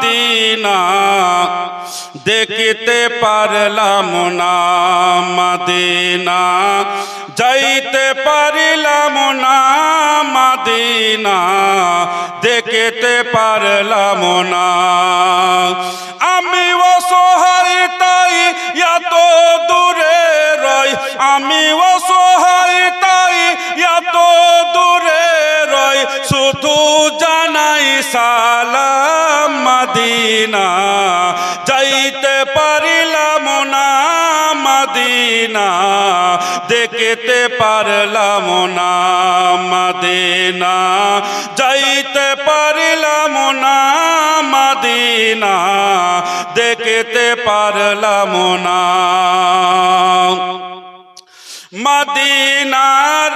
Medina দেখতে পারলাম না, মদিনা যাইতে পারিলাম না, মদিনা দেখতে পারলাম না। আমি অসহায় তাই এত দূরে রই, আমি অসহায় তাই এত দূরে রই, শুধু জানাই সালাম মদিনা যাইতে পারিলাম না, মদিনা দেখতে পারলাম না, মদিনা যাইতে পারিলাম না, মদিনা দেখতে পারলাম না। মদিনার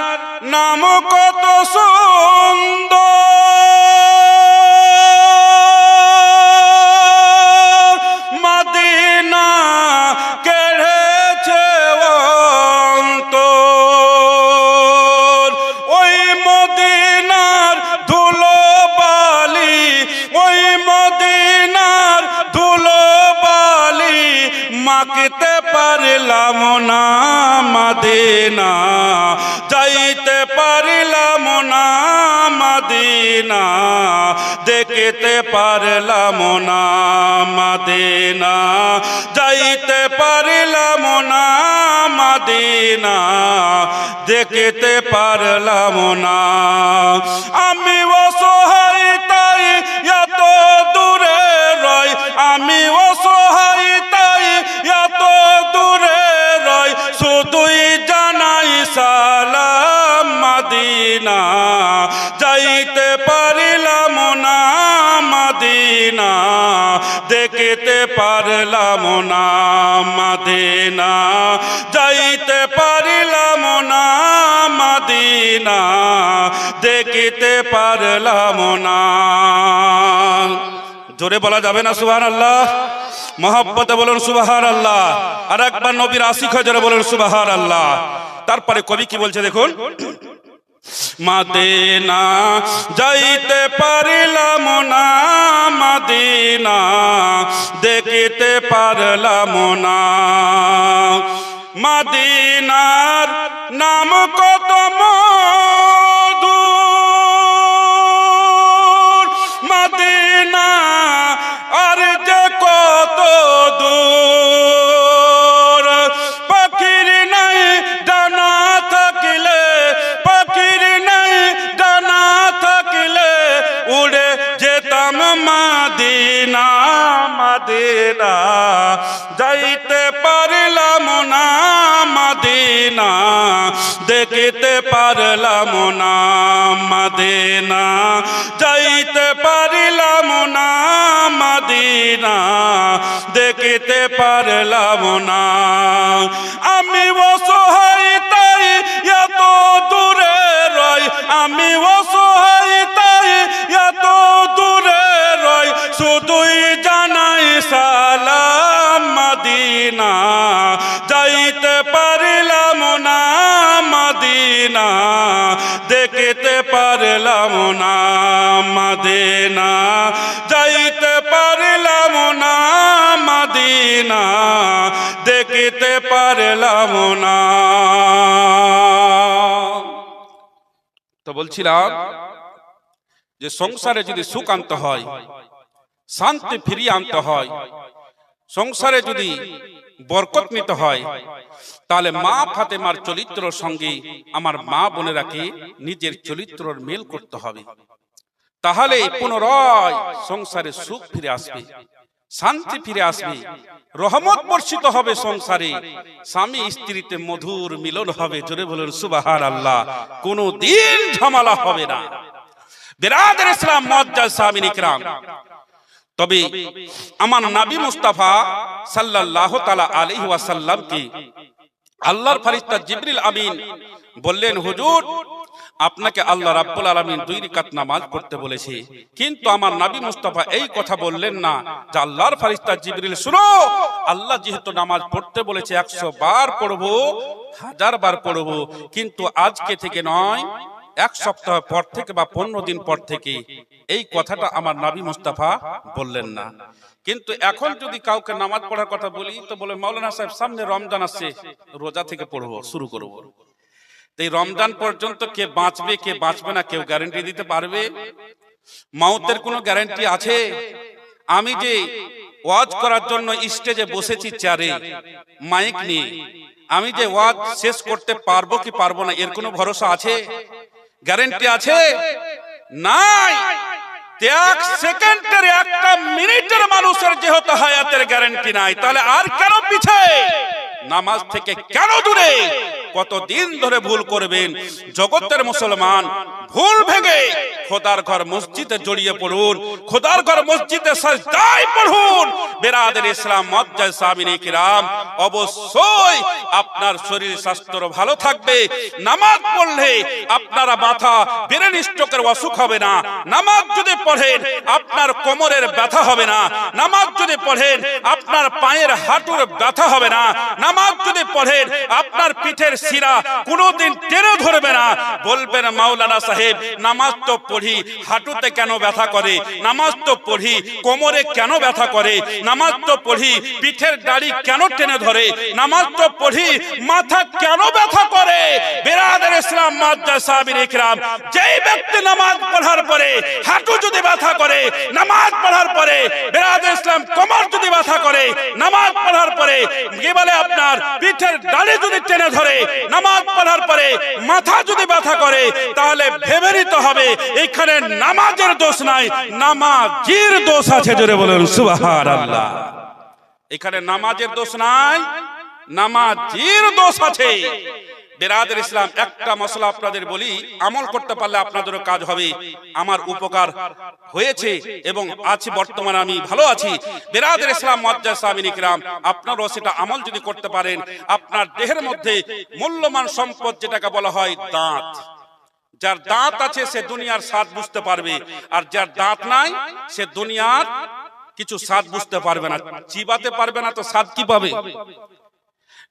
নাম কত সুন্দর, মদিনা কেড়েছে অন্তর। ওই মদিনার ধুলো বালি, ওই মদিনার ধুলো বালি মাখতে পারলাম না, মদিনা যাইতে পারলাম না, মদিনা দেখতে পারলাম না, মদিনা যাইতে পারলাম না, মদিনা দেখতে পারলাম না। আমি অসহায় তাই এত দূরে রই, আমি অসহায় তাই এত দূরে রই, শুধুই জানাই সালাম মদিনা যাইতে পারলাম না, মদিনা দেখতে পারলাম না, মদিনা যাইতে পারলাম না, মদিনা দেখতে পারলাম না। জোরে বলা যাবে না সুবহানাল্লাহ? মহব্বতে বলুন সুবহানাল্লাহ। আর একবার নবীর আশিক হয়ে জোরে বলুন সুবহানাল্লাহ। তারপরে কবি কি বলছে দেখুন, মদিনা যাইতে পারলাম না, মদিনা দেখতে পারলাম না। মদিনার নাম কত মধুর, মদিনা আর যে কত দূর। পাখির নাই ডানা থাকিলে, পাখির নাই ডানা থাকিলে উড়ে যেতাম মদিনা, মদিনা যাইতে পারলাম না, মদিনা দেখতে পারলাম না, মদিনা যাইতে পারলাম না, মদিনা দেখতে পারলাম না। আমি অসহায় তাই এত দূরে রই, আমি অসহায় তাই এত দূরে রই, শুধুই জানাই সালাম মদিনা যাইতে পারলাম না, মদিনা দেখতে পারলাম না, মদিনা যাইতে পারলাম না, মদিনা দেখতে পারলাম না। তো বলছিলাম যে সংসারে যদি সুখ আনতে হয়, শান্তি ফিরিয়ে আনতে হয়, সংসারে যদি বরকত নিতে হয়, তাহলে মা ফাতেমার চরিত্রের সঙ্গে আমার মা বোনেরাকে নিজের চরিত্রের মেল করতে হবে। তাহলে পুনরায় সংসারে সুখ ফিরে আসবে, শান্তি ফিরে আসবে, রহমত বর্ষিত হবে সংসারে, স্বামী স্ত্রীতে মধুর মিলন হবে। জোরে বলুন সুবহানাল্লাহ। কোনো দিন ঝামেলা হবে না। বিরাদর ইসলাম মুআজ্জাজ সামিন ইকরাম, তবে আমার নবী মুস্তাফা সাল্লাল্লাহু তাআলা আলাইহি ওয়াসাল্লাম কি আল্লাহর ফেরেশতা জিবরিল আমিন বললেন, হুজুর আপনাকে আল্লাহ রাব্বুল আলামিন 2 রাকাত নামাজ পড়তে বলেছে। কিন্তু আমার নবী মুস্তাফা এই কথা বললেন না যে আল্লাহর ফেরেশতা জিবরিল, শুনো, আল্লাহ যেহেতু নামাজ পড়তে বলেছে 100 বার পড়বো, 1000 বার পড়বো, কিন্তু আজকে থেকে নয়, এক সপ্তাহ পর থেকে বা 15 দিন পর থেকে এই কথাটা আমার নবী মুস্তাফা বললেন না। কিন্তু এখন যদি কাউকে নামাজ পড়ার কথা বলি তো বলে মাওলানা সাহেব সামনে রমজান আসছে, রোজা থেকে পড়বো, শুরু করবো। এই রমজান পর্যন্ত কে বাঁচবে কে বাঁচবে না কেউ গ্যারান্টি দিতে পারবে? মাউতের কোনো গ্যারান্টি আছে? আমি যে ওয়াজ করার জন্য স্টেজে বসেছি চেয়ারে মাইক নিয়ে, আমি যে ওয়াজ শেষ করতে পারবো কি পারবো না এর কোনো ভরসা আছে? গ্যারান্টি আছে? নাই। এক সেকেন্ডের একটা মিনিটের মানুষের যেহেতু হায়াতের গ্যারান্টি নাই, তাহলে আর কেন পিছে, নামাজ থেকে কেন দূরে? কতদিন ধরে ভুল করবেন? জগতের মুসলমান ভুল ভেঙে খোদার ঘর মসজিদে জড়িয়ে পড়ুন, খোদার ঘর মসজিদে সাজদায় পড়ুন। বেরাদের ইসলাম মুআজ্জাজ সামিনে কিরাম, অবশ্যই আপনার শরীর স্বাস্থ্য ভালো থাকবে। নামাজ পড়লে আপনারা মাথা ব্রেন স্ট্রোকের অসুখ হবে না। নামাজ যদি পড়েন আপনার কোমরের ব্যথা হবে না। নামাজ যদি পড়েন আপনার পায়ের হাঁটুর ব্যথা হবে না। নামাজ যদি পড়েন আপনার পিঠের শিরা কোনোদিন টেনে ধরবে না। বলবেন মাওলানা সাহেব নামাজ তো পড়ি, হাঁটুতে কেন ব্যথা করে? নামাজ তো পড়ি, কোমরে কেন ব্যথা করে? নামাজ তো পড়ি, পিঠের দাড়ি কেন টেনে ধরে? নামাজ তো পড়ি, মাথা কেন ব্যথা করে? বেরাদের ইসলাম মুআজ্জাজ সাহাবীয়ে কিরাম, যেই ব্যক্তি নামাজ পড়ার পরে হাঁটু যদি ব্যথা করে, নামাজ পড়ার পরে বেরাদের ইসলাম কোমর যদি ব্যথা করে, নামাজ পড়ার পরে কি বলে আপনার পিঠের দাড়ি যদি টেনে ধরে, নামাজ পড়ার পরে মাথা যদি ব্যথা করে, তাহলে ভেবে নিতে হবে এখানে নামাজের দোষ নাই, নামাজির দোষ আছে। জোরে বলুন সুবহানাল্লাহ। এখানে নামাজের দোষ নাই, নামাজির দোষ আছে। বেরাদের ইসলাম, একটা মশলা আপনাদের বলি, আমল করতে পারলে আপনাদেরও কাজ হবে। আমার উপকার হয়েছে এবং আছি, বর্তমানে আমি ভালো আছি। বেরাদের ইসলাম মুআজ্জাজ সামিনে কিরাম, আপনারাও সেটা আমল যদি করতে পারেন, আপনার দেহের মধ্যে মূল্যবান সম্পদ যেটাকে বলা হয় দাঁত, যার দাঁত আছে সে দুনিয়ার স্বাদ বুঝতে পারবে, আর যার দাঁত নাই সে দুনিয়ার কিছু স্বাদ বুঝতে পারবে না। চিবাতে পারবে না তো স্বাদ কি পাবে?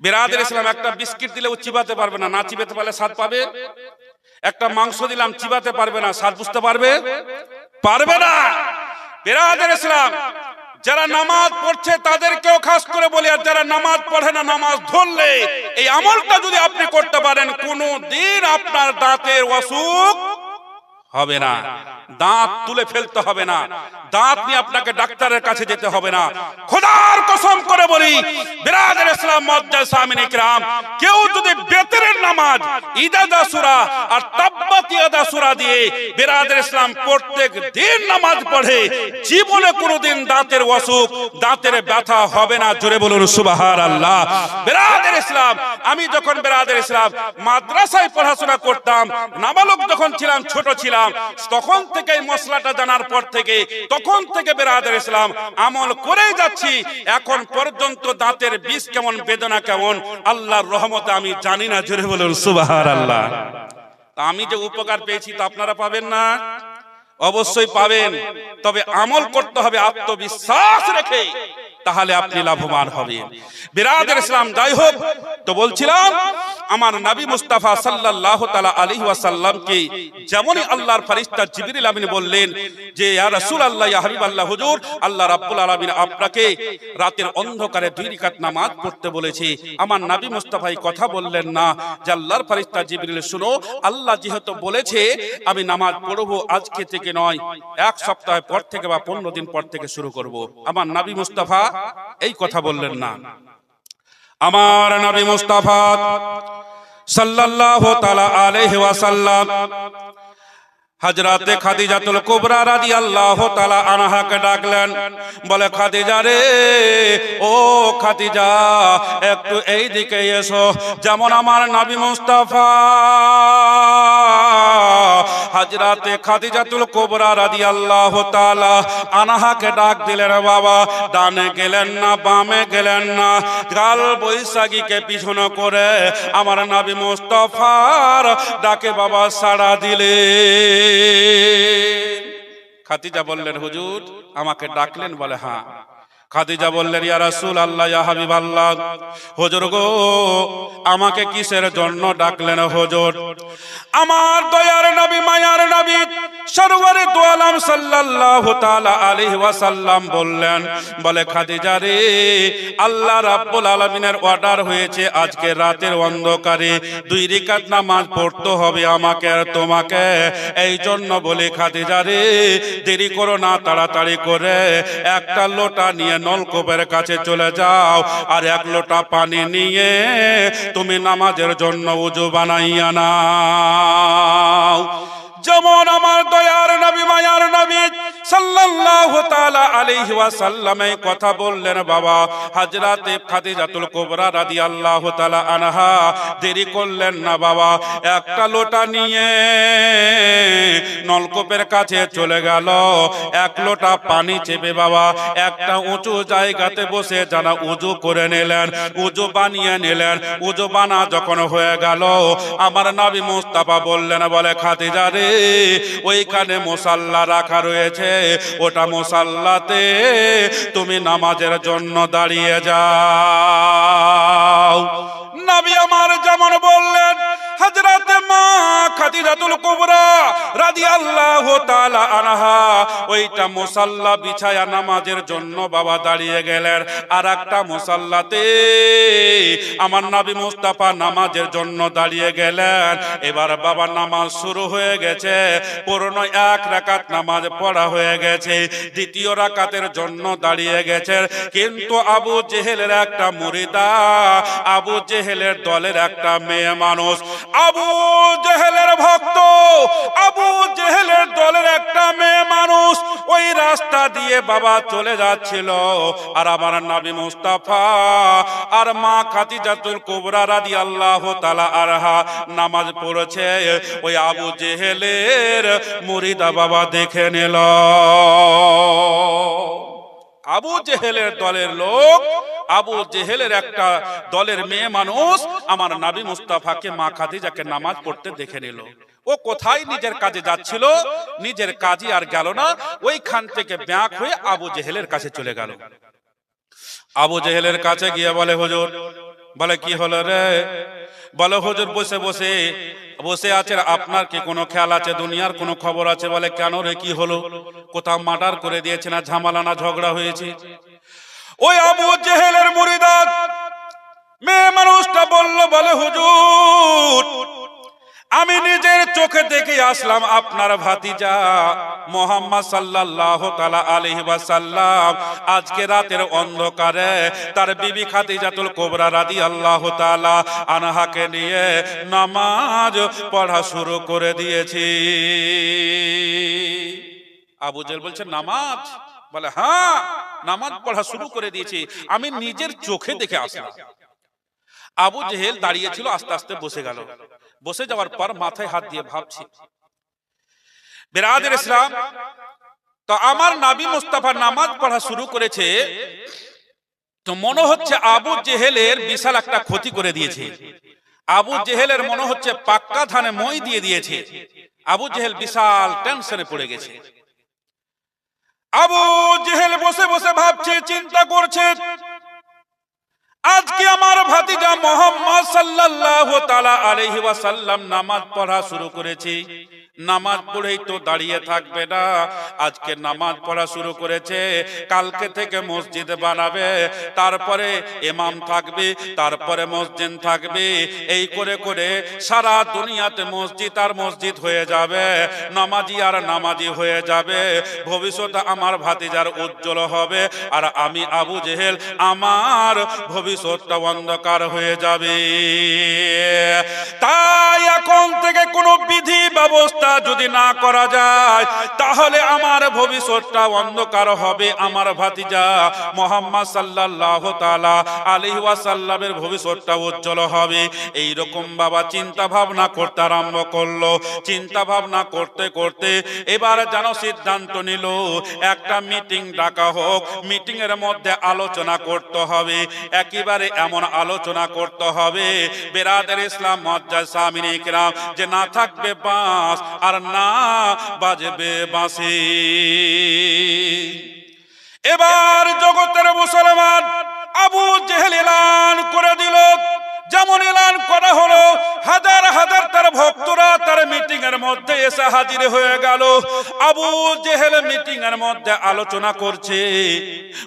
বেরাদের ইসলাম, একটা বিস্কিট দিলে ও চিবাতে পারবে না, না চিবাতে পারলে স্বাদ পাবে? একটা মাংস দিলাম চিবাতে পারবে না, স্বাদ বুঝতে পারবে? পারবে না। বেরাদের ইসলাম, যারা নামাজ পড়ছে তাদেরকেও খাস করে বলি, আর যারা নামাজ পড়ে না, নামাজ ধরলে এই আমলটা যদি আপনি করতে পারেন, কোনো দিন আপনার দাঁতের অসুখ হবে না, দাঁত তুলে ফেলতে হবে না, দাঁত নিয়ে আপনাকে ডাক্তারের কাছে যেতে হবে না। খোদার কসম করে বলি, বেরাদের ইসলাম মুআজ্জাজ সামিনে কিরাম, কেউ যদি বেতরের নামাজ ইদাদা সূরা আর তাব্বাত ইয়াদা সূরা দিয়ে বেরাদের ইসলাম প্রত্যেক দিন নামাজ পড়ে, জীবনে কোনোদিন দাঁতের অসুখ, দাঁতের ব্যথা হবে না। জোরে বলুন সুবহানাল্লাহ। বেরাদের ইসলাম, আমি যখন বেরাদের ইসলাম মাদ্রাসায় পড়াশোনা করতাম, নাবালক যখন ছিলাম, ছোট ছিলাম, তখন থেকে মশলাটা জানার পর থেকে, তখন থেকে বেরাদের ইসলাম আমল করেই যাচ্ছি। এখন পর্যন্ত দাঁতের বিষ কেমন, বেদনা কেমন, আল্লাহর রহমতে আমি জানি না। জোরে বলুন সুবহানাল্লাহ। আমি যে উপকার পেয়েছি তা আপনারা পাবেন না? অবশ্যই পাবেন, তবে আমল করতে হবে আত্মবিশ্বাস রেখে, তাহলে আপনি লাভবান হবেন। বিরাদের ইসলাম, যাই হোক, তো বলছিলাম আমার নবী মুস্তাফা সাল্লাল্লাহু তাআলা আলাইহি ওয়াসাল্লামকে যেমনই আল্লাহর ফেরেশতা জিবরিল আমিন বললেন যে ইয়া রাসূলুল্লাহ, ইয়া হাবিবাল্লাহ, হুজুর আল্লাহ রাব্বুল আলামিন আপনাকে রাতের অন্ধকারে 2 রাকাত নামাজ পড়তে বলেছে, আমার নবী মুস্তাফা এই কথা বললেন না যে আল্লাহর ফেরেশতা জিবরিল, শুনো, আল্লাহ যেহেতু বলেছে আমি নামাজ পড়ব, আজকে থেকে নয়, এক সপ্তাহ পর থেকে বা 15 দিন পর থেকে শুরু করব। আমার নবী মুস্তাফা এই কথা বললেন না। আমার নবী মুস্তাফা সাল্লাল্লাহু তাআলা আলাইহি ওয়াসাল্লাম হযরতে খাদিজাতুল কুবরা রাদিয়াল্লাহু তাআলা আনহাকে ডাকলেন, বলে খাদিজা রে, ও খাদিজা, একটু এই দিকে এসো। যেমন আমার নবী মুস্তাফা হযরতে খাদিজাতুল কুবরা রাদিয়াল্লাহু তাআলা আনহাকে ডাক দিলেন, বাবা ডানে গেলেন না, বামে গেলেন না, কাল বৈশাখীকে পিছনে করে আমার নবী মুস্তাফার ডাকে বাবা সাড়া দিলে। খাদিজা বললেন, হুজুর আমাকে ডাকলেন? বলে হ্যাঁ। খাদিজা বললেন, ইয়া রাসূলুল্লাহ, ইয়া হাবিবাল্লাহ, হুজুর গো, আমাকে কিসের জন্য ডাকলেন হুজুর? আমার দয়ার নবী, মায়ার নবী সরওয়ারে দু আলম সাল্লাল্লাহু তাআলা আলাইহি ওয়াসাল্লাম বললেন, বলে খাদিজা রে, আল্লাহ রাব্বুল আলামিনের অর্ডার হয়েছে আজকে রাতের অন্ধকারে 2 রাকাত নামাজ পড়তে হবে আমাকে আর তোমাকে। এই জন্য বলে খাদিজা রে, দেরি করো না, তাড়াতাড়ি করে একটা লোটা নিয়ে নলকূপের কাছে চলে যাও, আর 1 লোটা পানি নিয়ে তুমি নামাজের জন্য ওযু বানাইয়া নাও। যেমন আমার দয়ার নবী, মায়ার নবী সাল্লাল্লাহু তাআলা আলাইহি ওয়াসাল্লাম এই কথা বললেন, বাবা হযরতে খাদিজাতুল কুবরা রাদিয়াল্লাহু তাআলা আনহা দেরি করলেন না বাবা, একটা লোটা নিয়ে নলকূপের কাছে চলে গেল, 1 লোটা পানি চেপে বাবা একটা উঁচু জায়গাতে বসে যারা উযু করে নিলেন, উযু বানিয়ে নিলেন। উযু বানা যখন হয়ে গেল, আমার নবী মুস্তাফা বললেন, বলে খাদিজা রে, ওইখানে মুসাল্লা রাখা রয়েছে, ওটা মুসাল্লাতে তুমি নামাজের জন্য দাঁড়িয়ে যাও। নবী আমার যেমন বললেন, হযরতে মা খাদিজাতুল কুবরা রাদিয়াল্লাহু তাআলা আনহা ওইটা মুসাল্লা বিছায়া নামাজের জন্য বাবা দাঁড়িয়ে গেলেন। আর একটা মুসাল্লাতে আমার নবী মুস্তাফা নামাজের জন্য দাঁড়িয়ে গেলেন। এবার বাবা নামাজ শুরু হয়ে গেছে, পুরনো 1 রাকাত নামাজ পড়া হয়ে গেছে, 2য় রাকাতের জন্য দাঁড়িয়ে গেছে। কিন্তু আবু জেহেলের একটা মুরিদা, আবু জেহেলের দলের একটা মেয়ে মানুষ, আবু জেহেলের ভক্ত, আবু জেহেলের দলের একটা মেয়ে মানুষ ওই রাস্তা দিয়ে বাবা চলে যাচ্ছিল। আর আমার নবী মুস্তাফা আর মা খাদিজাতুল কুবরা রাদিয়াল্লাহু তাআলা আনহা নামাজ পড়েছে। ওই আবু জেহেলের মুরিদা বাবা দেখে নিল, আবু জেহেলের দলের লোক, আবু জেহেলের একটা দলের মেয়ে মানুষ আমার নবী মুস্তাফাকে, মা খাদিজাকে নামাজ পড়তে দেখে নিল। ও কোথায় নিজের কাজে যাচ্ছিল, নিজের কাজে আর গেল না, ওইখান থেকে ব্যাক হয়ে আবু জেহেলের কাছে চলে গেল। আবু জেহেলের কাছে গিয়ে বলে, হুজুর, বলে কি হলো রে? বলে হুজুর বসে বসে বসে আছেন, আপনার কি কোনো খেয়াল আছে, দুনিয়ার কোনো খবর আছে? বলে কেন রে, কি হলো? কোথাও মার্ডার করে দিয়েছে না, ঝামেলা না ঝগড়া হয়েছে? ওই আবু জেহেলের মুরিদা মেয়ে মানুষটা বলল, বলে হুজুর, আমি নিজের চোখে দেখে আসলাম আপনার ভাতিজা মুহাম্মদ সাল্লাল্লাহু তাআলা আলাইহি ওয়াসাল্লাম আজকে রাতের অন্ধকারে তার বিবি খাদিজাতুল কুবরা রাদিয়াল্লাহু তাআলা আনহাকে নিয়ে নামাজ পড়া শুরু করে দিয়েছি। আবু জেহেল বলছে, নামাজ? বলে হ্যাঁ, নামাজ পড়া শুরু করে দিয়েছি, আমি নিজের চোখে দেখে আসলাম। আবু জেহেল দাঁড়িয়েছিল, আস্তে আস্তে বসে গেল। বসে যাওয়ার পর মাথায় হাত দিয়ে ভাবছি, বিরাদর ইসলাম, তো আমার নবী মুস্তাফা নামাজ পড়া শুরু করেছে, তো মনে হচ্ছে আবু জেহেলের বিশাল একটা ক্ষতি করে দিয়েছে। আবু জেহেলের মনে হচ্ছে পাক্কা ধানে মই দিয়ে দিয়েছে। আবু জেহেল বিশাল টেনশনে পড়ে গেছে। আবু জেহেল বসে বসে ভাবছে, চিন্তা করছে, আজকে আমার ভাতিজা মুহাম্মদ সাল্লাল্লাহু তাআলা আলাইহি ওয়াসাল্লাম নামাজ পড়া শুরু করেছে, নামাজ পড়েই তো দাঁড়িয়ে থাকবে না, আজকে নামাজ পড়া শুরু করেছে, কালকে থেকে মসজিদ বানাবে, তারপরে ইমাম থাকবে, তারপরে মসজিদ থাকবে, এই করে করে সারা দুনিয়াতে মসজিদ আর মসজিদ হয়ে যাবে, নামাজি আর নামাজি হয়ে যাবে, ভবিষ্যতে আমার ভাতিজার উজ্জ্বল হবে, আর আমি আবু জেহেল, আমার ভবিষ্যৎটা অন্ধকার হয়ে যাবে। তাই এখন থেকে কোনো বিধি ব্যবস্থা যদি না করা যায়, তাহলে আমার ভবিষ্যৎটা অন্ধকার হবে, আমার ভাতিজা মুহাম্মদ সাল্লাল্লাহু তাআলা আলাইহি ওয়াসাল্লামের ভবিষ্যৎটা উজ্জ্বল হবে। এই রকম বাবা চিন্তা ভাবনা করতে আরম্ভ করলো। চিন্তা ভাবনা করতে করতে এবার যেন সিদ্ধান্ত নিল, একটা মিটিং ডাকা হোক, মিটিং এর মধ্যে আলোচনা করতে হবে, একেবারে এমন আলোচনা করতে হবে বিরাদর ইসলাম মুআজ্জাজ সামিন ইকরাম, যে না থাকবে বাঁশ আর না বাজবে বাঁশি। এবার জগতের মধ্যে এসে হাজির হয়ে গেল। আবু জেহেল মিটিং এর মধ্যে আলোচনা করছে,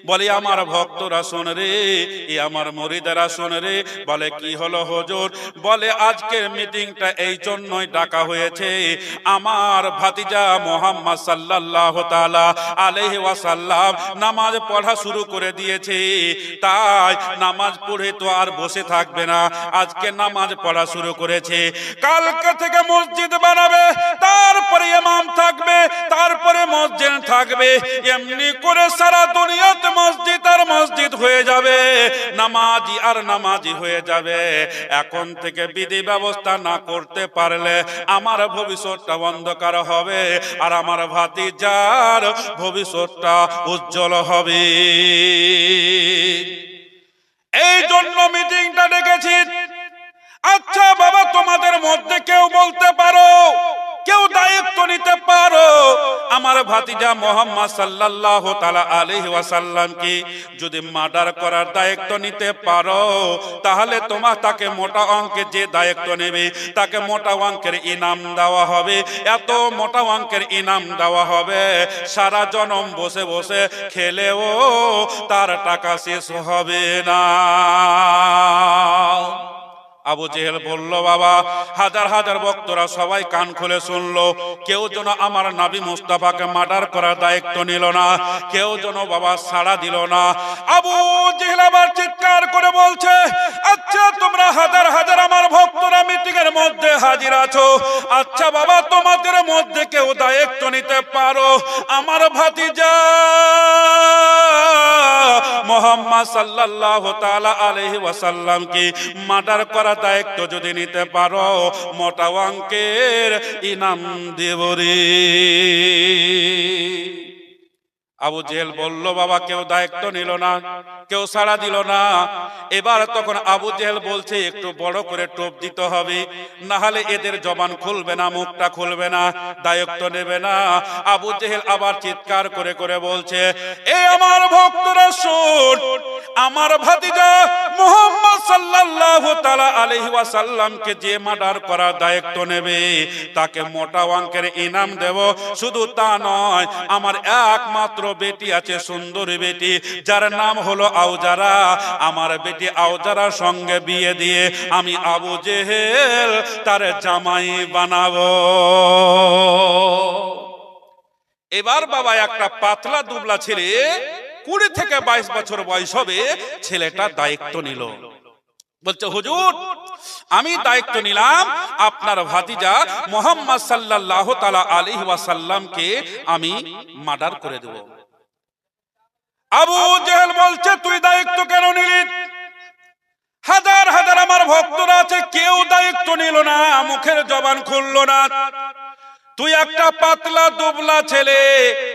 বলে আমার ভক্তরা শোন রে, এ আমার মুরিদেরা শোন রে। বলে কি হলো হুজুর? বলে আজকের মিটিংটা এই জন্যই ডাকা হয়েছে, আমার ভাতিজা মুহাম্মদ সাল্লাল্লাহু তাআলা আলাইহি ওয়াসাল্লাম নামাজ পড়া শুরু করে দিয়েছে, তাই নামাজ পড়ে তো আর বসে থাকবে না, আজকে নামাজ পড়া শুরু করেছে। কালকে থেকে মসজিদ বানাবে, তারপরে ইমাম থাকবে, তারপরে মসজিদ থাকবে, এমনি করে সারা দুনিয়াতে মসজিদ আর মসজিদ হয়ে যাবে, নামাজি আর নামাজি হয়ে যাবে। এখন থেকে বিধি ব্যবস্থা না করতে পারলে আমার ভবিষ্যৎটা অন্ধকার হবে, আর আমার ভাতিজার ভবিষ্যৎটা উজ্জ্বল হবে। এই জন্য মিটিংটা ডেকেছি। আচ্ছা বাবা, তোমাদের মধ্যে কেউ বলতে পারো, কেউ দায়িত্ব নিতে পারো, আমার ভাতিজা মুহাম্মদ সাল্লাল্লাহু তাআলা আলাইহি ওয়াসাল্লাম কি যদি মার্ডার করার দায়িত্ব নিতে পারো, তাহলে তাকে মোটা অঙ্কের যে দায়িত্ব নেবে তাকে মোটা অঙ্কের ইনাম দেওয়া হবে। এত মোটা অঙ্কের ইনাম দেওয়া হবে, সারা জনম বসে বসে খেলেও তার টাকা শেষ হবে না। আবু জেহেল বলল, বাবা, হাজার হাজার ভক্তরা সবাই কান খুলে শুনলো, কেউ যেন আমার নবী মুস্তাফাকে মার্ডার করার দায়িত্ব নিল না, কেউ যেন বাবা সাড়া দিল না। আবু জেহেল আবার চিৎকার করে বলছে, আচ্ছা তোমরা হাজার হাজার আমার ভক্তরা মিটিং এর মধ্যে হাজির আছো, আচ্ছা বাবা তোমাদের মধ্যে কেউ দায়িত্ব নিতে পারো, আমার ভাতিজা মুহাম্মদ সাল্লাল্লাহু তাআলা আলাইহি ওয়াসাল্লাম কি মার্ডার করার দায়িত্ব যদি নিতে পারো, মোটা অঙ্কের ইনাম দেব রে। আবু জেহেল বলল, বাবা কেউ দায়িত্ব নিল না, কেউ সাড়া দিল না। এবার তখন আবু জেহেল বলছে, একটু বড় করে টোপ দিতে হবে, না হলে এদের জবান খুলবে না, মুখটা খুলবে না, দায়িত্ব নেবে না। আবু জেহেল আবার চিৎকার করে করে বলছে, এ আমার ভক্তরা শোন, আমার ভাতিজা মুহাম্মদ সাল্লাল্লাহু তাআলা আলাইহি ওয়াসাল্লামকে যে মার্ডার করার দায়িত্ব নেবে তাকে মোটা অঙ্কের ইনাম দেব। শুধু তা নয়, আমার একমাত্র বেটি আছে, সুন্দরী বেটি, যার নাম হলো আউজারা। আমার বেটি আউজারার সঙ্গে বিয়ে দিয়ে আমি আবু জেহেল তার জামাই বানাবো। এবার বাবা একটা পাতলা দুবলা ছেলে, 20 থেকে 22 বছর বয়স হবে, ছেলেটা দায়িত্ব নিল। বলছে, হুজুর আমি দায়িত্ব নিলাম আপনার ভাতিজা মুহাম্মদ সাল্লাল্লাহু তাআলা আলাইহি ওয়াসাল্লামকে আমি মার্ডার করে দেব। আবু জেহেল বলছে, তুই দায়িত্ব কেন নিলি? হাজার হাজার আমার ভক্তরা আছে, কেউ দায়িত্ব নিল না, মুখের জবান খুলল না। তুই একটা পাতলা দুবলা ছেলে,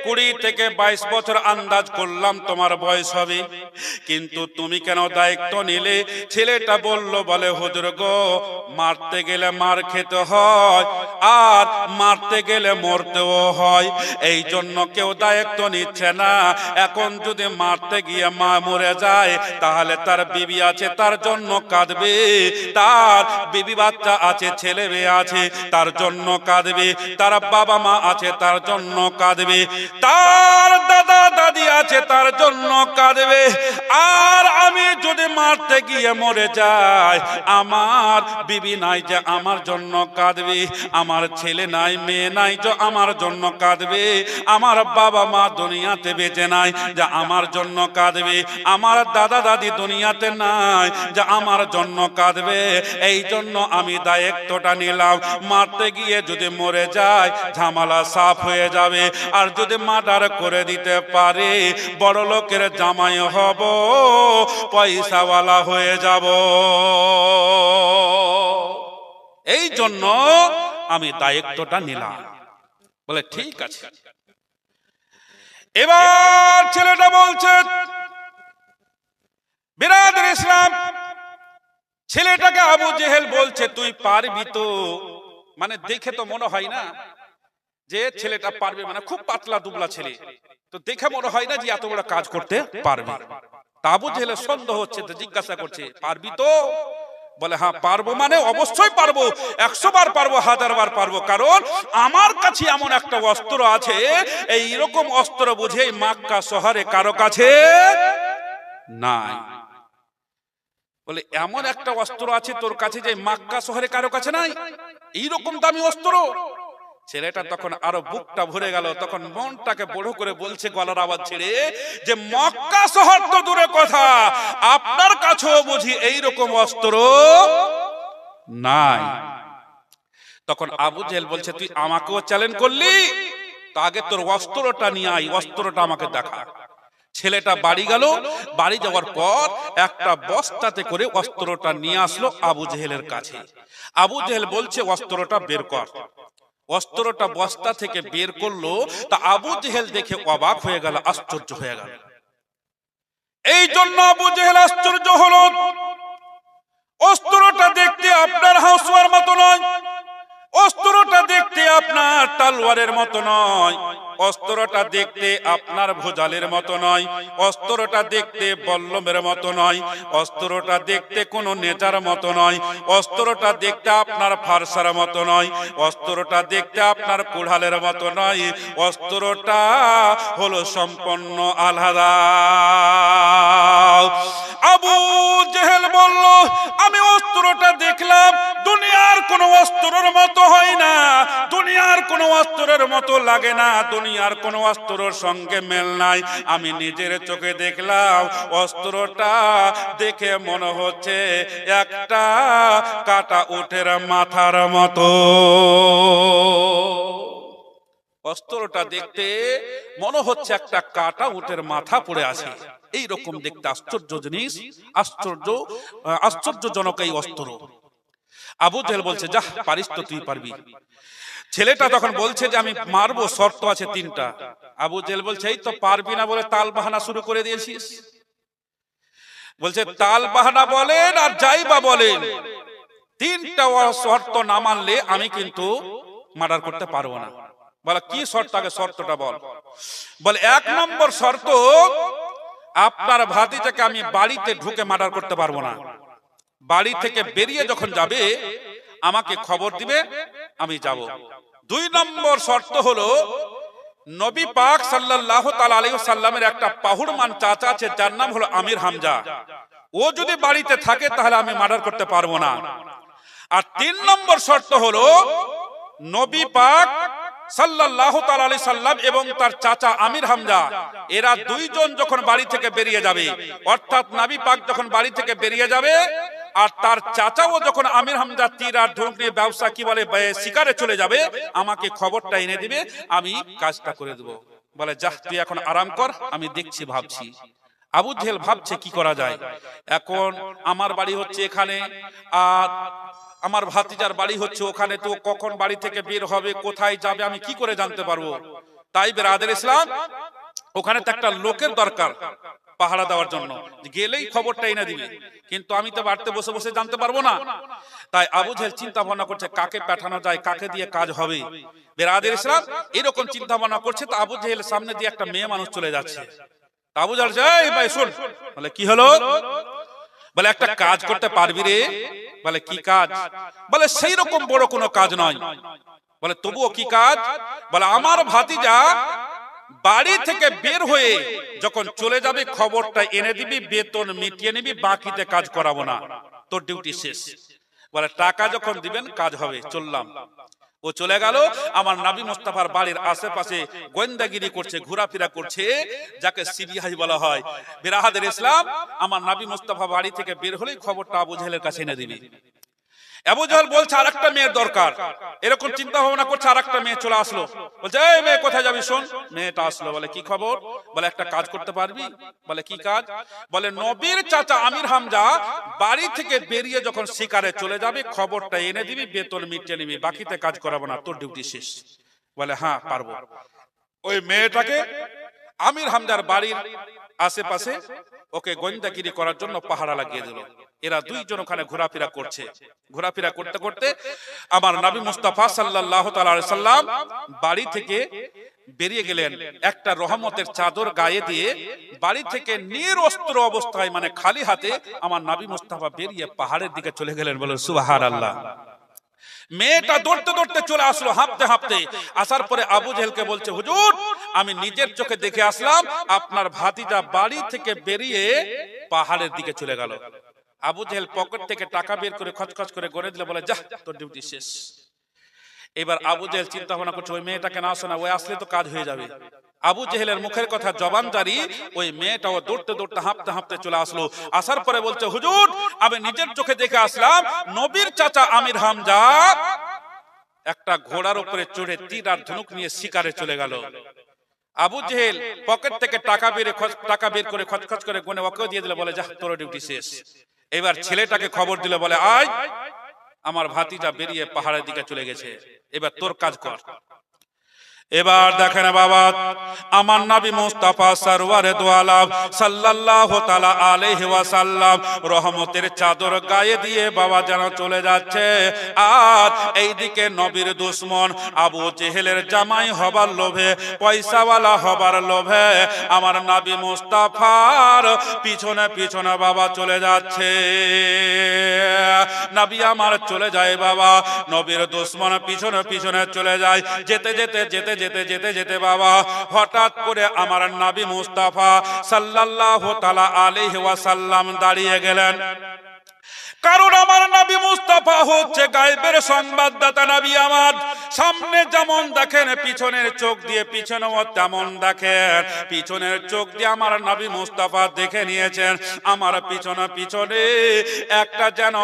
20 থেকে 22 বছর আন্দাজ করলাম তোমার বয়স হবে, কিন্তু তুমি কেন দায়িত্ব নিলে? ছেলেটা বলল, বলে হুজুর গো, মারতে গেলে মার খেতে হয়, আর মারতে গেলে মরতেও হয়, এই জন্য কেউ দায়িত্ব নিচ্ছে না। এখন যদি মারতে গিয়ে মা মরে যায়, তাহলে তার বিবি আছে, তার জন্য কাঁদবে, তার বিবি বাচ্চা আছে, ছেলে মেয়ে আছে, তার জন্য কাঁদবে, তার বাবা মা আছে, তার জন্য কাঁদবে, তার দাদা দাদি আছে, তার জন্য কাঁদবে। আর আমি যদি মারতে গিয়ে মরে যাই, আমার বিবি নাই যে আমার জন্য কাঁদবে, আমার ছেলে নাই মেয়ে নাই যে আমার জন্য কাঁদবে, আমার বাবা মা দুনিয়াতে বেঁচে নাই যে আমার জন্য কাঁদবে, আমার দাদা দাদি দুনিয়াতে নাই যে আমার জন্য কাঁদবে। এই জন্য আমি দায়িত্বটা নিলাম, মারতে গিয়ে যদি মরে যায় ঝামেলা সাফ হয়ে যাবে, আর যদি মার্ডার করে দিতে পারে বড় লোকের জামাই হব, পয়সাওয়ালা হয়ে যাব। এই জন্য আমি দায়িত্বটা নিলাম। বলে ঠিক আছে। এবার ছেলেটা বলছে, বিরাদর ইসলাম, ছেলেটাকে আবু জেহেল বলছে, তুই পারবি তো? মানে দেখে তো মনে হয় না যে ছেলেটা পারবে, মানে খুব পাতলা দুবলা ছেলে, তো দেখে মনে হয় না যে এত বড় কাজ করতে পারবে। আবু জেহেলের সন্দেহ হচ্ছে, তো জিজ্ঞাসা করছে, পারবি তো? বলে হ্যাঁ পারবো, মানে অবশ্যই পারবো, 100 বার পারবো, 1000 বার পারবো, কারণ আমার কাছে এমন একটা অস্ত্র আছে, এইরকম অস্ত্র বুঝে মক্কা শহরে কারো কাছে নাই। বলে এমন একটা অস্ত্র আছে তোর কাছে যে মক্কা শহরে কারো কাছে নাই, এইরকম দামি অস্ত্র। ছেলেটা তখন আরো বুকটা ভরে গেল, তখন মনটাকে বড় করে বলছে গলার আওয়াজ ছেড়ে যে মক্কা শহর তো দূরে কথা, আপনার কাছেও বুঝি এইরকম অস্ত্র নাই। তখন আবু জেহেল বলছে তুই আমাকেও চ্যালেঞ্জ করলি, তো আগে তোর অস্ত্রটা নিয়ে আয়, অস্ত্রটা আমাকে দেখা। ছেলেটা বাড়ি গেল, বাড়ি যাওয়ার পর একটা বস্তাতে করে অস্ত্রটা নিয়ে আসলো আবু জেহেলের কাছে। আবু জেহেল বলছে অস্ত্রটা বের কর। অস্ত্রটা বস্তা থেকে বের করলো, তা আবু জেহেল দেখে অবাক হয়ে গেল, আশ্চর্য হয়ে গেল। এই জন্য আবু জেহেল আশ্চর্য হলো, অস্ত্রটা দেখতে আপনার হাঁসুয়ার মতো নয়, অস্ত্রটা দেখতে আপনার তলোয়ারের মতো নয়, অস্ত্রটা দেখতে আপনার ভুজালের মতো নয়, অস্ত্রটা দেখতে বল্লমের মতো নয়, অস্ত্রটা দেখতে কোনো নেজার মতো নয়, অস্ত্রটা দেখতে আপনার ফারসার মতো নয়, অস্ত্রটা দেখতে আপনার কুড়ালের মতো নয়, অস্ত্রটা হলো সম্পন্ন আলাদা। আবু জেহেল বলল আমি অস্ত্রটা দেখলাম, দুনিয়ার কোন অস্ত্রের মতো হয় না, দুনিয়ার কোন অস্ত্রের মতো লাগে না, দুনিয়ার কোন অস্ত্রের সঙ্গে মেল নাই। আমি নিজের চোখে দেখলাম, অস্ত্রটা দেখে মনে হচ্ছে একটা কাটা উটের মাথার মতো। অস্ত্রটা দেখতে মনে হচ্ছে একটা কাটা উটের মাথা পড়ে আছে, এইরকম দেখতে আশ্চর্য জিনিস, আশ্চর্যজনক এই অস্ত্র। আবু জেহেল বলছে যা পারিস তো তুই পারবি। ছেলেটা তখন বলছে যে আমি মারবো, শর্ত আছে 3টা। আবু জেহেল বলছে এই তো পারবি না বলে তাল বাহানা শুরু করে দিয়েছিস। বলছে তাল বাহানা বলেন আর যাই বা বলেন, 3টা শর্ত না মানলে আমি কিন্তু মার্ডার করতে পারবো না। বলে কি শর্ত, আগে শর্তটা বল। বলে 1 নম্বর শর্ত, আপনার ভাতিজাকে আমি বাড়িতে ঢুকে মার্ডার করতে পারবো না, বাড়ি থেকে বেরিয়ে যখন যাবে আমাকে খবর দিবে, আমি যাব। 2 নম্বর শর্ত হলো নবী পাক সাল্লাল্লাহু তাআলা আলাইহি ওয়াসাল্লামের একটা পাহুড়মান চাচা আছে যার নাম হলো আমির হামজা, ও যদি বাড়িতে থাকে তাহলে আমি মার্ডার করতে পারবো না। আর 3 নম্বর শর্ত হলো নবী পাক সাল্লাল্লাহু তাআলা আলাইহি সাল্লাম এবং তার চাচা আমির হামজা, এরা 2 জন যখন বাড়ি থেকে বেরিয়ে যাবে, অর্থাৎ নবী পাক যখন বাড়ি থেকে বেরিয়ে যাবে আর তার চাচাও যখন আমির হামজা তীর আর ধনুক নিয়ে ব্যবসা কি বলে শিকারে চলে যাবে, আমাকে খবরটা এনে দিবে, আমি কাজটা করে দেব। বলে যা তুই এখন আরাম কর, আমি দেখছি ভাবছি। আবু জেহেল ভাবছে কি করা যায়, এখন আমার বাড়ি হচ্ছে এখানে আর আমার ভাতিজার বাড়ি হচ্ছে ওখানে, তো কখন বাড়ি থেকে বের হবে, কোথায় যাবে, আমি কি করে জানতে পারবো। তাই বিরাদর ইসলাম ওখানে তো একটা লোকের দরকার পাহারা দেওয়ার জন্য, গেলেই খবরটা এনে দিবে, কিন্তু আমি তো বাড়িতে বসে বসে জানতে পারবো না। তাই আবু জেহেল চিন্তা ভাবনা করছে কাকে পাঠানো যায়, কাকে দিয়ে কাজ হবে। বিরাদর ইসলাম এরকম চিন্তা ভাবনা করছে, তো আবু জেহেলের সামনে দিয়ে একটা মেয়ে মানুষ চলে যাচ্ছে। আবু জেহেল এই ভাই শুন। বলে কি হলো? বলে একটা কাজ করতে পারবি রে? বলে কি কাজ? বলে সেই রকম বড় কোনো কাজ নয়। বলে তবুও কি কাজ? বলে আমার ভাতিজা বাড়ি থেকে বের হয়ে যখন চলে যাবে খবরটা এনে দিবি, বেতন মিটিয়ে নিবি, বাকিতে কাজ করাবো না, তোর ডিউটি শেষ। বলে টাকা যখন দিবেন কাজ হবে, চললাম। ও চলে গেল, আমার নবী মুস্তাফার বাড়ির আশেপাশে গোয়েন্দাগিরি করছে, ঘোরাফেরা করছে, যাকে সিবিআই বলা হয়। বিরাদর ইসলাম আমার নবী মুস্তাফা বাড়ি থেকে বের হলেই খবরটা আবু জেহেলের কাছে এনে দিবি। আবু জেহেল বলছে আরেকটা মেয়ের দরকার, এরকম চিন্তা ভাবনা করছে। আরেকটা মেয়ে চলে আসলো, বলছে এই মেয়ে কোথায় যাবি শোন। মেয়েটা আসলো, বলে কি খবর? বলে একটা কাজ করতে পারবি? বলে কি কাজ? বলে নবীর চাচা আমির হামজা বাড়ি থেকে বেরিয়ে যখন শিকারে চলে যাবে খবরটা এনে দিবি, বেতন মিটিয়ে নিবি, বাকিতে কাজ করাবো না, তোর ডিউটি শেষ। বলে হ্যাঁ পারবো। ওই মেয়েটাকে আমির হামজার বাড়ির আশেপাশে ওকে গোয়েন্দাগিরি করার জন্য পাহারা লাগিয়ে দিল। এরা 2 জন ওখানে ঘোরাফেরা করছে। ঘোরাফেরা করতে করতে আমার নবী মুস্তাফা সাল্লাল্লাহু তাআলা আলাইহি সাল্লাম বাড়ি থেকে বেরিয়ে গেলেন, একটা রহমতের চাদর গায়ে দিয়ে বাড়ি থেকে নিরস্ত্র অবস্থায়, মানে খালি হাতে আমার নবী মুস্তাফা বেরিয়ে পাহাড়ের দিকে চলে গেলেন। বলে সুবহানাল্লাহ। মেয়েটা দৌড়তে দৌড়তে চলে আসলো, হাঁপতে হাঁপতে। আসার পরে আবু জেহেলকে বলছে, হুজুর আমি নিজের চোখে দেখে আসলাম আপনার ভাতিজা বাড়ি থেকে বেরিয়ে পাহাড়ের দিকে চলে গেল। আবু জেহেল পকেট থেকে টাকা বের করে খচখচ করে গড়ে দিলে, বলে যা তোর ডিউটি শেষ। এবার আবু জেহেল চিন্তা ভাবনা করছে, ওই মেয়েটাকে না আসে না, ওই আসলে তো কাজ হয়ে যাবে। আবু জেহেলের মুখের কথা জবান জারি, ওই মেয়েটাও দৌড়তে দৌড়তে হাঁপতে হাঁপতে চলে আসলো। আসার পরে বলছে, হুজুর আমি নিজের চোখে দেখে আসলাম নবীর চাচা আমির হামজা একটা ঘোড়ার উপরে চড়ে তীর আর ধনুক নিয়ে শিকারে চলে গেল। আবু জেহেল পকেট থেকে টাকা বের করে খচখচ করে গুনে ওকে দিয়ে দিল, বলে যা তোর ডিউটি শেষ। এবার ছেলেটাকে খবর দিল, বলে আজ আমার ভাতিজা বেরিয়ে পাহাড়ের দিকে চলে গেছে, এবার তোর কাজ কর। এবার দেখেন বাবা, আমার নবী মুস্তাফা সরওয়ারে দু আলম সাল্লাল্লাহু তাআলা আলাইহি ওয়াসাল্লাম রহমতের চাদর গায়ে দিয়ে বাবা যেন চলে যাচ্ছে। আর এইদিকে নবীর দুশমন আবু জেহেলের জামাই হবার লোভে, পয়সাওয়ালা হবার লোভে আমার নবী মুস্তাফার পিছনে পিছনে বাবা চলে যাচ্ছে। নবী আমার চলে যায় বাবা, নবীর দুশমন পিছনে পিছনে চলে যায়। যেতে যেতে যেতে যেতে যেতে যেতে বাবা হঠাৎ করে আমার নবী মুস্তাফা সাল্লাল্লাহু তাআলা আলাইহি ওয়াসাল্লাম দাঁড়িয়ে গেলেন। কারণ আমার নবী মুস্তাফা হচ্ছে গায়েবের সংবাদদাতা নবী। আমার সামনে যেমন দেখেন পিছনের চোখ দিয়ে পিছনেও তেমন দেখেন। পিছনের চোখ দিয়ে আমার নবী মুস্তাফা দেখে নিয়েছেন আমার পিছনে পিছনে একটা যেন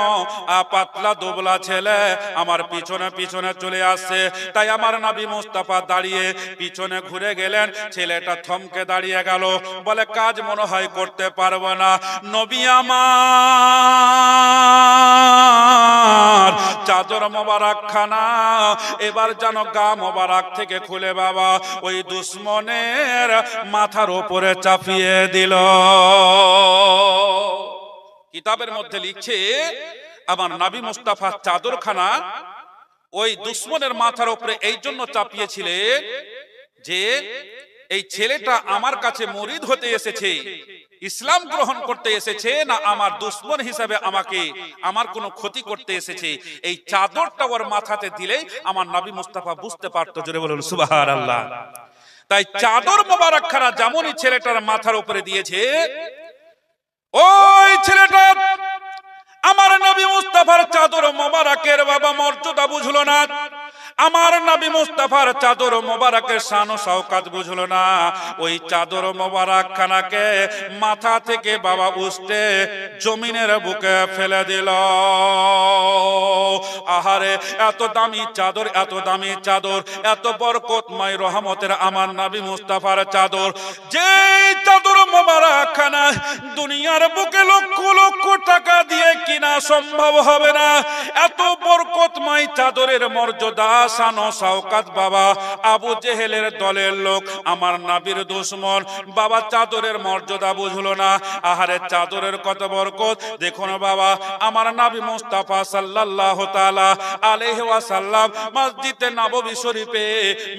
পাতলা দুবলা ছেলে আমার পিছনে পিছনে চলে আসছে। তাই আমার নবী মুস্তাফা দাঁড়িয়ে পিছনে ঘুরে গেলেন। ছেলেটা থমকে দাঁড়িয়ে গেল, বলে কাজ মনে হয় করতে পারবো না। নবী আমার চাদর মোবারক খানা এবার যেন গা মোবারক থেকে খুলে বাবা ওই দুশমনের মাথার উপরে চাপিয়ে দিল। কিতাবের মধ্যে লিখছে আমার নবী মুস্তাফা চাদরখানা ওই দুশমনের মাথার উপরে এই জন্য চাপিয়েছিলেন যে এই ছেলেটা আমার কাছে মুরিদ হতে এসেছে, ইসলাম গ্রহণ করতে এসেছে, না আমার দুশমন হিসাবে আমাকে আমার কোনো ক্ষতি করতে এসেছে। এই চাদরটা ওর মাথাতে দিলেই আমার নবী মুস্তাফা বুঝতে পারতো। জোরে বলুন সুবহানাল্লাহ। তাই চাদর মোবারক খানা যেমনই ছেলেটার মাথার উপরে দিয়েছে, ওই ছেলেটা আমার নবী মুস্তাফার চাদর মোবারকের বাবা মর্যাদা বুঝলো না, আমার নবী মুস্তাফার চাদর মোবারকের শান ও শওকত বুঝলো না। ওই চাদর মোবারক খানাকে মাথা থেকে বাবা উস্তে জমিনের বুকে ফেলে দিল। আহারে এত দামি চাদর, এত দামি চাদর, এত বরকতময় রহমতের আমার নবী মুস্তাফার চাদর, যে চাদর মোবারক খানা দুনিয়ার বুকে লক্ষ লক্ষ টাকা দিয়ে কিনা সম্ভব হবে না। এত বরকতময় চাদরের মর্যাদা শান ও শওকত বাবা আবু জেহেলের দলের লোক আমার নবীর দুশমন বাবা চাদরের মর্যাদা বুঝলো না। আহারে চাদরের কত বরকত দেখুন বাবা। আমার নবী মুস্তাফা সাল্লাল্লাহু তাআলা আলাইহি ওয়াসাল্লাম মসজিদে নববী শরীফে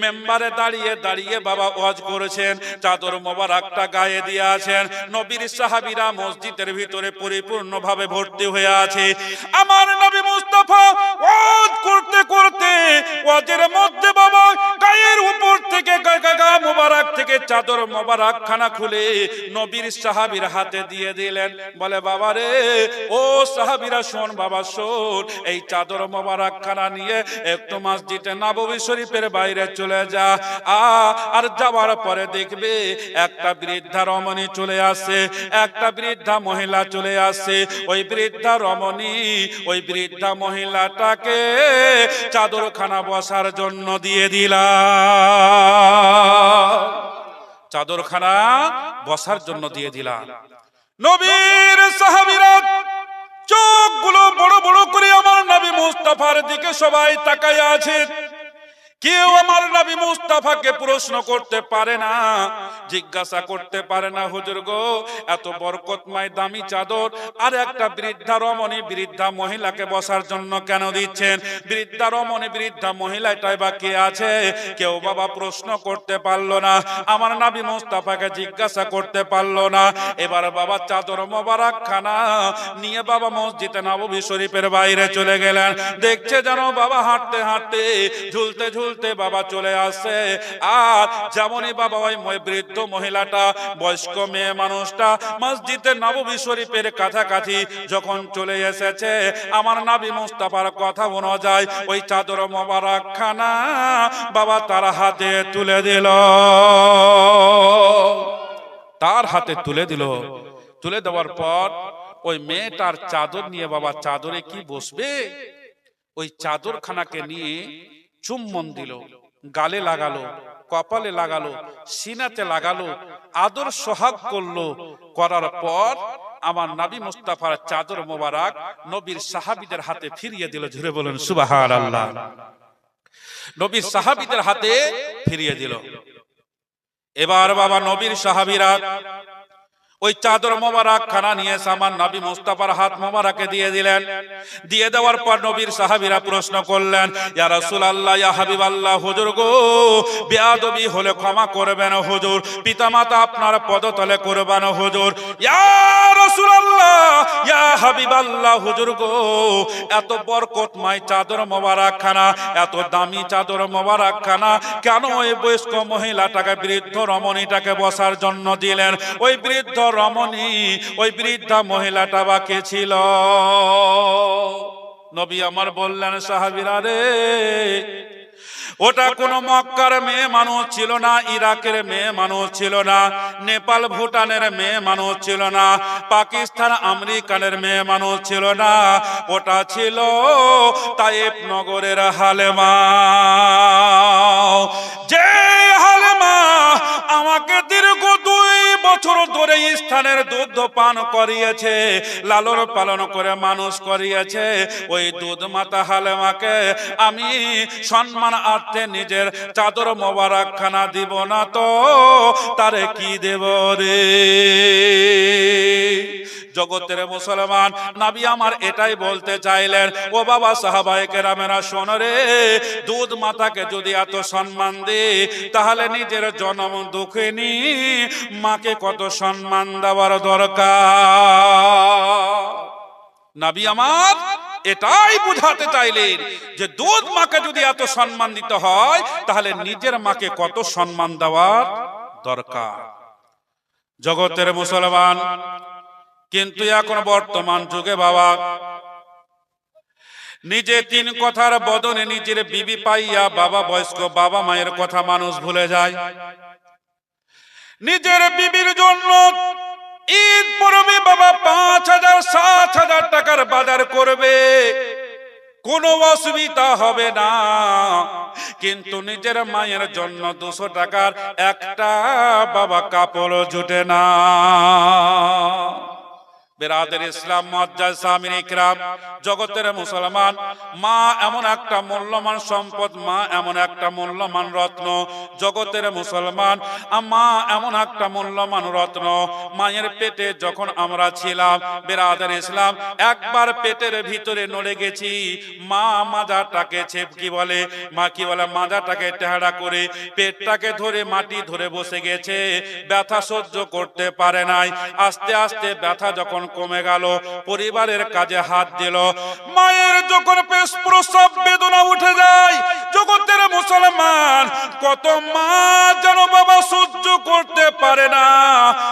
মেম্বারে দাঁড়িয়ে দাঁড়িয়ে বাবা ওয়াজ করেছেন, চাদর মোবারকটা গায়ে দিয়ে আছেন। নবীর সাহাবীরা মসজিদের ভিতরে পরিপূর্ণভাবে ভর্তি হয়ে আছে। আমার নবী মুস্তাফা ওয়াজ করতে করতে ওয়াজের মধ্যে বাবা গায়ের উপর থেকে গা মোবারক থেকে চাদর মোবারক খানা খুলে নবীর সাহাবীর হাতে দিয়ে দিলেন। বলে বাবা রে, ও সাহাবীরা শোন বাবা শোন, এই চাদর মোবারক খানা নিয়ে একটু মসজিদে নববী শরীফের বাইরে চলে যা। আর যাওয়ার পরে দেখবে একটা বৃদ্ধা রমণী চলে আসে, একটা বৃদ্ধা মহিলা চলে আসে। ওই বৃদ্ধা রমণী ওই বৃদ্ধা মহিলাটাকে চাদরখানা বসার জন্য দিয়ে দিলাম, চাদরখানা বসার জন্য দিয়ে দিলাম। নবীর সাহাবীরা চোখগুলো বড় বড় করে আমার নবী মুস্তাফার দিকে সবাই তাকায় আছে। কেউ আমার নবী মুস্তাফাকে প্রশ্ন করতে পারে না, জিজ্ঞাসা করতে পারে না, হুজুর গো এত বরকতময় দামি চাদর আর একটা বৃদ্ধা রমণী বৃদ্ধা মহিলাকে বসার জন্য কেন দিচ্ছেন? বৃদ্ধা রমণী বৃদ্ধা মহিলাটাই বা কে আছে? কেউ বাবা প্রশ্ন করতে পারলো না, আমার নবী মুস্তাফাকে জিজ্ঞাসা করতে পারলো না। এবার বাবা চাদর মোবারক খানা নিয়ে বাবা মসজিদে নববী শরীফের বাইরে চলে গেলেন। দেখছে যেন বাবা হাঁটতে হাঁটতে ঝুলতে ঝুলতে বাবা চলে আসছে। আর যেমনই বাবা ওই বৃদ্ধ মহিলাটা বয়স্ক মেয়ে মানুষটা মসজিদে নববী শরীফের কাছাকাছি যখন চলে এসেছে, আমার নবী মুস্তাফার কথা অনুযায়ী ওই চাদর মোবারক খানা বাবা তার হাতে তুলে দিল, তার হাতে তুলে দিল। তুলে দেওয়ার পর ওই মেয়েটার চাদর নিয়ে বাবা চাদরে কি বসবে, ওই চাদর খানাকে নিয়ে চুম্বন দিল, গালে লাগালো, কপালে লাগালো, সিনাতে লাগালো, আদর সোহাগ করলো। করার পর আমার নবী মুস্তাফার চাদর মোবারক নবীর সাহাবীদের হাতে ফিরিয়ে দিল। জোরে বলুন সুবহানাল্লাহ। নবীর সাহাবীদের হাতে ফিরিয়ে দিল। এবার বাবা নবীর সাহাবীরা ওই চাদর মোবারক খানা নিয়ে আমার নবী মুস্তাফার হাত মোবারকে দিয়ে দিলেন। দিয়ে দেওয়ার পর নবীর সাহাবীরা প্রশ্ন করলেন, ইয়া রাসূলুল্লাহ, ইয়া হাবিবাল্লাহ, হুজুর গো বেয়াদবি হলে ক্ষমা করবেন হুজুর, পিতামাতা আপনার পদতলে করবেন হুজুর। ইয়া রাসূলুল্লাহ, ইয়া হাবিবাল্লাহ, হুজুর গো এত বরকতময় চাদর মোবারক খানা, এত দামি চাদর মোবারক খানা কেন ওই বয়স্ক মহিলাটাকে বৃদ্ধ রমণীটাকে বসার জন্য দিলেন? ওই বৃদ্ধ রমণী ওই বৃদ্ধা মহিলাটা বা কে ছিল? নবী আমার বললেন, সাহাবীরা রে, ওটা কোনো মক্কার মেয়ে মানুষ ছিল না, ইরাকের মেয়ে মানুষ ছিল না, নেপাল ভুটানের মেয়ে মানুষ ছিল না, পাকিস্তান আমেরিকানের মেয়ে মানুষ ছিল না, ওটা ছিল তায়েফ নগরের হালেমা। যে হালেমা আমাকে দীর্ঘ 2 বছর ধরে স্থানের দুধ পান করিয়েছে, লালন পালন করে মানুষ করিয়েছে, ওই দুধ মাতা হালেমাকে আমি সম্মান আর্থে নিজের চাদর মোবারক খানা দিব না তো তারে কি দেব রে? জগতের মুসলমান, নবী আমার এটাই বলতে চাইলেন, ও বাবা সাহাবায়ে কেরামেরা শোন রে, দুধ মাতাকে যদি এত সম্মান দে তাহলে নিজের জন্ম দুঃখিনী মাকে কত সম্মান দেওয়ার দরকার। নবী আমার এটাই বুঝাতে চাইলেন যে দুধ মাকে যদি এত সম্মান দিতে হয় তাহলে নিজের মাকে কত সম্মান দেওয়ার দরকার। জগতের মুসলমান, কিন্তু এখন বর্তমান যুগে বাবা নিজে 3 কথার বদলে নিজের বিবি পাইয়া বাবা বয়স্ক বাবা মায়ের কথা মানুষ ভুলে যায়। নিজের বিবির জন্য ঈদ পরবে বাবা 5,000 7,000 টাকার বাজার করবে, কোনো অসুবিধা হবে না, কিন্তু নিজের মায়ের জন্য 200 টাকার একটা বাবা কাপড় জুটে না। বেরাদের ইসলাম মুআজ্জাজ সামিন ইকরাম, জগতের মুসলমান, মা এমন একটা মূল্যবান সম্পদ, মা এমন একটা মূল্যবান রত্ন। জগতের মুসলমান, মা এমন একটা মূল্যবান রত্ন। মায়ের পেটে যখন আমরা ছিলাম বেরাদের ইসলাম, একবার পেটের ভিতরে নড়ে গেছি, মা মাজাটাকে কি বলে, মা কি বলে, মাজাটাকে টেহারা করে পেটটাকে ধরে মাটি ধরে বসে গেছে, ব্যথা সহ্য করতে পারে নাই। আস্তে আস্তে ব্যথা যখন কমে গেল, পরিবারের কাজে হাত দিল। মায়ের যখন প্রসব বেদনা উঠে যায়, জগতের মুসলমান, কত মা যেন বাবা সহ্য করতে পারে না,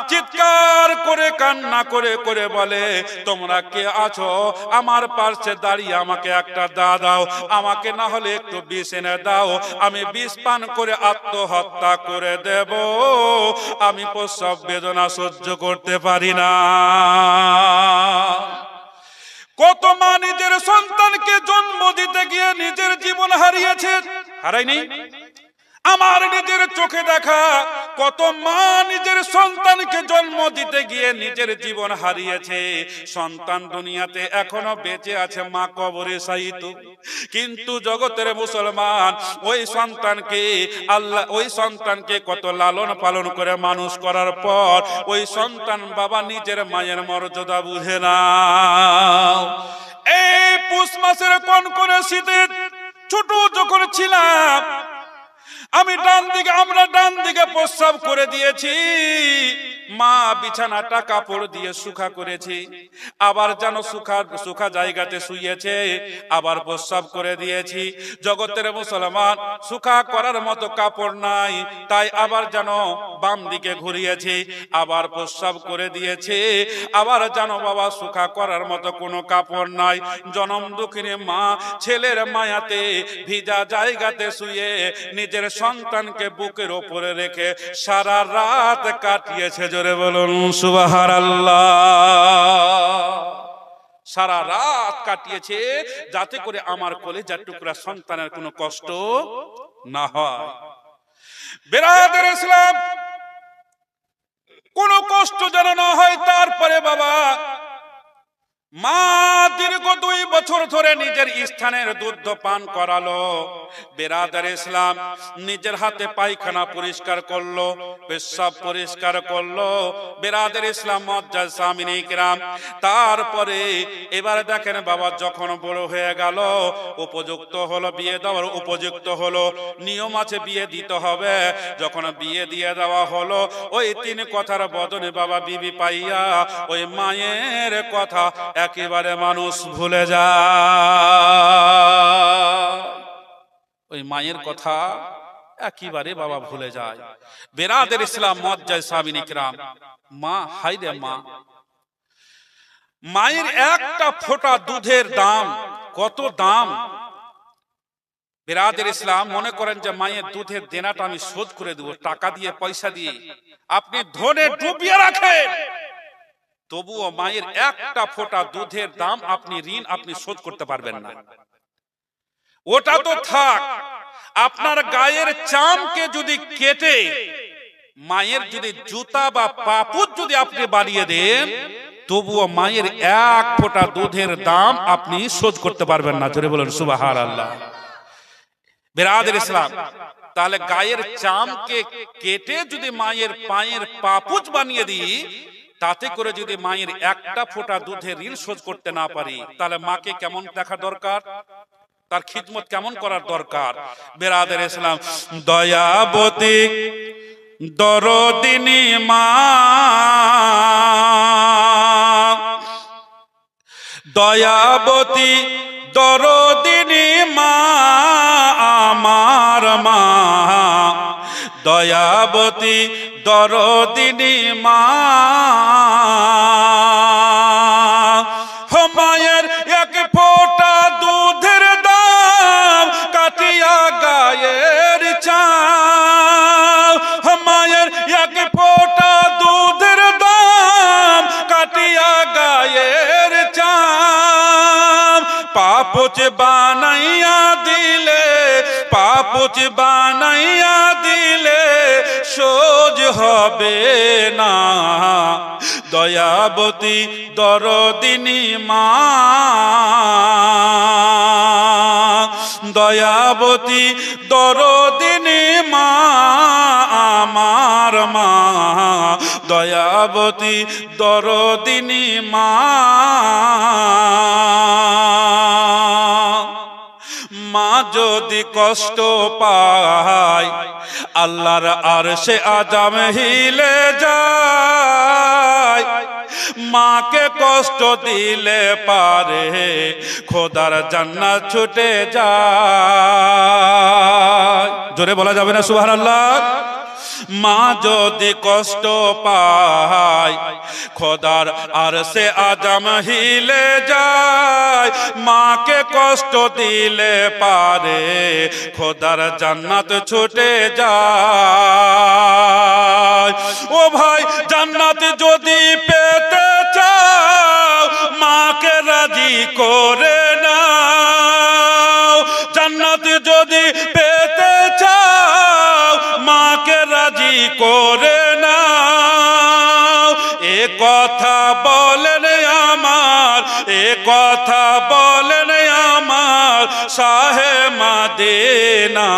চিৎকার করে কান্না করে করে বলে, তোমরা কে আছো আমার পাশে দাঁড়িয়ে আমাকে একটা দাও, আমাকে না হলে একটু বিষ এনে দাও, আমি বিষ পান করে আত্মহত্যা করে দেব, আমি প্রসব বেদনা সহ্য করতে পারি না। কত মা নিজের সন্তানকে জন্ম দিতে গিয়ে নিজের জীবন হারিয়েছে, হারায়নি? আমার নিজের চোখে দেখা কত মা নিজের সন্তানকে জন্ম দিতে গিয়ে নিজের জীবন হারিয়েছে। সন্তান দুনিয়াতে এখনো বেঁচে আছে, মা কবরে শায়িত। কিন্তু জগতের মুসলমান ওই সন্তানকে কত লালন পালন করে মানুষ করার পর ওই সন্তান বাবা নিজের মায়ের মর্যাদা বুঝে না। এই পুষ মাসের কনকনে শীতে ছোট যখন ছিলাম আমরা ডান দিকে প্রস্রাব করে দিয়েছি, মা বিছানাটা কাপড় দিয়ে শুকা করেছি, আবার যেন শুকা জায়গাতে শুয়েছে, আবার প্রস্রাব করে দিয়েছি। জগতের মুসলমান শুকা করার মতো কাপড় নাই, তাই আবার যেন বাম দিকে ঘুরিয়েছি, আবার প্রস্রাব করে দিয়েছে, আবার যেন বাবা শুকা করার মতো কোনো কাপড় নাই। জনম দুঃখিনী মা ছেলের মায়াতে ভিজা জায়গাতে শুয়ে নিজের সন্তানকে বুকের ওপরে রেখে সারা রাত কাটিয়েছে। জোরে বলুন সুবহানাল্লাহ। সারা রাত কাটিয়েছে যাতে করে আমার কলিজার টুকরা সন্তানের কোনো কষ্ট না হয়। বিরাদর ইসলাম, কোনো কষ্ট যেন না হয়। তারপরে বাবা মা দীর্ঘ 2 বছর ধরে নিজের স্থানের দুধ পান করালো। বিরাদর ইসলাম, নিজের হাতে পায়খানা পরিষ্কার করলো, পেশাব পরিষ্কার করলো। বিরাদর ইসলাম মুআজ্জাজ সামিনে কিরাম, তারপরে এবার দেখেন বাবা যখন বড় হয়ে গেল, উপযুক্ত হলো, বিয়ে দেওয়ার উপযুক্ত হলো, নিয়ম আছে বিয়ে দিতে হবে। যখন বিয়ে দিয়ে দেওয়া হলো, ওই 3 কথার বদলে বাবা বিবি পাইয়া ওই মায়ের কথা একেবারে মানুষ ভুলে যায়। ওই মায়ের কথা একেবারে বাবা ভুলে যায়। বিরাদর ইসলাম মুআজ্জাজ সামিনে কিরাম, মা, হায়রে মা, মায়ের একটা ফোঁটা দুধের দাম কত দাম। বিরাদর ইসলাম, মনে করেন যে মায়ের দুধের দেনাটা আমি শোধ করে দেব টাকা দিয়ে, পয়সা দিয়ে, আপনি ধনে ডুবিয়ে রাখেন, তবুও মায়ের একটা ফোঁটা দুধের দাম ঋণ আপনি শোধ করতে পারবেন না। ওটা তো থাক, আপনার গায়ের চামকে যদি কেটে মায়ের যদি জুতা বা পাপুচ যদি আপনি বানিয়ে দেন, তবুও মায়ের এক ফোঁটা দুধের দাম আপনি শোধ করতে পারবেন না। জোরে বলুন সুবহানাল্লাহ। বিরাদর ইসলাম, তাহলে গায়ের চামকে কেটে যদি মায়ের পায়ের পাপুচ বানিয়ে দিই, তাতে করে যদি মায়ের একটা ফোঁটা দুধের ঋণ শোধ করতে না পারি, তাহলে মাকে কেমন দেখা দরকার, তার খিদমত কেমন করার দরকার। বিরাদর ইসলাম, দয়াবতী দরদিনী মা, দয়াবতী দরদিনী মা, আমার মা, দয়াবতী দরদিনী মা। মায়ের এক ফোঁটা দুধের দাম কাটিয়া গায়ের চাম, মায়ের এক ফোঁটা দুধের দাম কাটিয়া গায়ের চাম। পাপুচ বানাইয়া দিলে, পাপুচ বানাইয়া দিলে সোজ হবে না। দয়াবতী দরদিনী মা, দয়াবতী দরদিনী মা, আমার মা, দয়াবতী দরদিনী মা। মা যদি কষ্ট পায়, আল্লাহর আরশে আযম হিলে যায়। মাকে কষ্ট দিলে পারে খোদার জান্নাত ছুটে যায়। জোরে বলা যাবে না সুবহানাল্লাহ। মা যদি কষ্ট পায়, খোদার আরশে আযম হিলে যায়। মাকে কষ্ট দিলে পারে খোদার জান্নাত ছুটে যায়। ও ভাই, জান্নাত যদি পেতে চাও, মাকে রাজি করে নাও। জান্নাত যদি পেতে চাও, করে নাও, এ কথা বলেন আমার, এ কথা বলেন আমার শাহে মদিনা।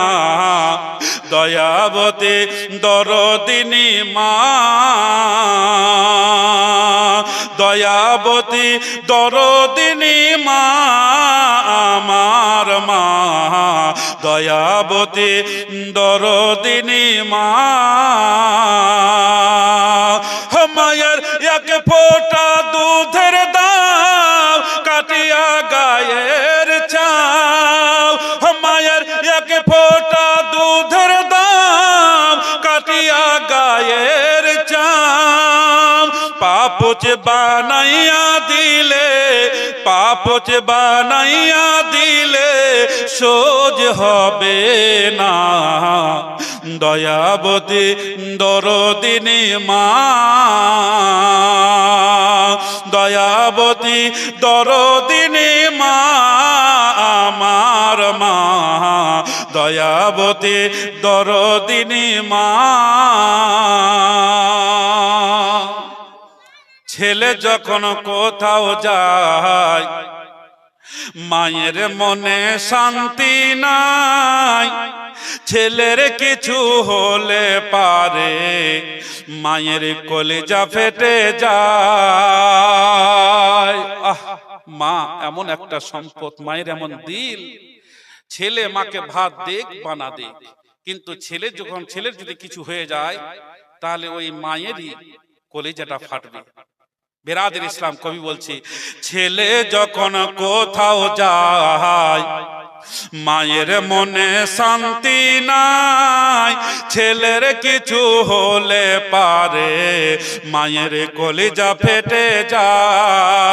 দয়াবতী দরদিনী মা, দয়াবতী দরদিনী মা, আমার মা দয়াবতী দরদিনী মা। মায়ের এক ফোঁটা দুধের দাম কাটিয়া গায়ের চাও, মায়ের এক ফোঁটা দুধের দাম কাটিয়া গায়ের চাও। পাপোচ বানাইয়া দিলে, পাপোচ বানাইয়া দিলে সোজ হবে না। দয়াবতী দরদিনী মা, দয়াবতী দরদিনী মা, আমার মা দয়াবতী দরদিনী মা। ছেলে যখন কোথাও যায় মায়ের মনে শান্তি নাই, ছেলের কিছু হলে পারে মায়ের কলিজা ফেটে যায়। আহ, মা এমন একটা সম্পদ, মায়ের এমন দিল। ছেলে মাকে ভাত দেখ বানা দেখ, কিন্তু ছেলে যখন ছেলের যদি কিছু হয়ে যায় তাহলে ওই মায়েরই কলিজাটা ফাটবে। বেরাদের ইসলাম কবি বলছে, ছেলে যখন কোথাও যায় মায়ের মনে শান্তি নাই, ছেলের কিছু হলে পারে মায়ের কলিজা ফেটে যায়।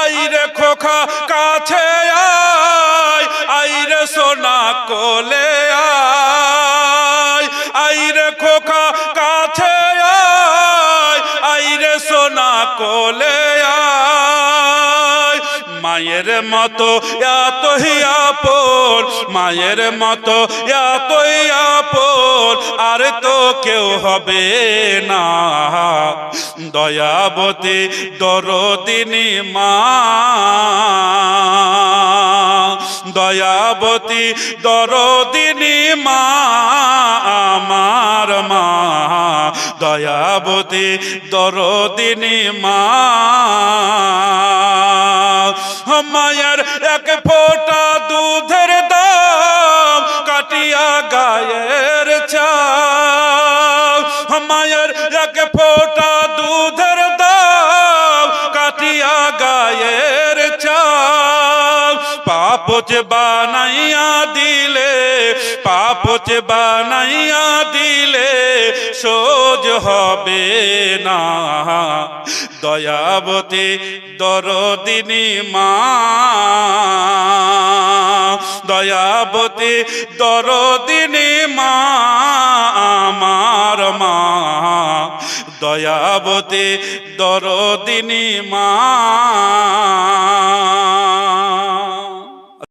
আইরে খোকা কাছে আয়, আইরে সোনা কোলে আয়, আইরে খোকা কাছে আয়, আইরে সোনা কোলে আয়। মায়ের মতো এতই আপন, মায়ের মতো এতই আপন আর তো কেউ হবে না। দয়াবতী দরদিনী মা, দয়াবতী দরদিনী মা, আমার মা দয়াবতী দরদিনী মা। মায়ের এক ফোঁটা দুধের দাম কাটিয়া গায়ের চাও, মায়ের এক ফোঁটা দুধের দাম কাটিয়া গায়ের চাও। পাপোচ বানাইয়া দিলে, পাপোচ বানাইয়া দিলে সোজ হবে না। দয়াবতী দরদিনী মা, দয়াবতী দরদিনী মা, আমার মা দয়াবতী দরদিনী মা।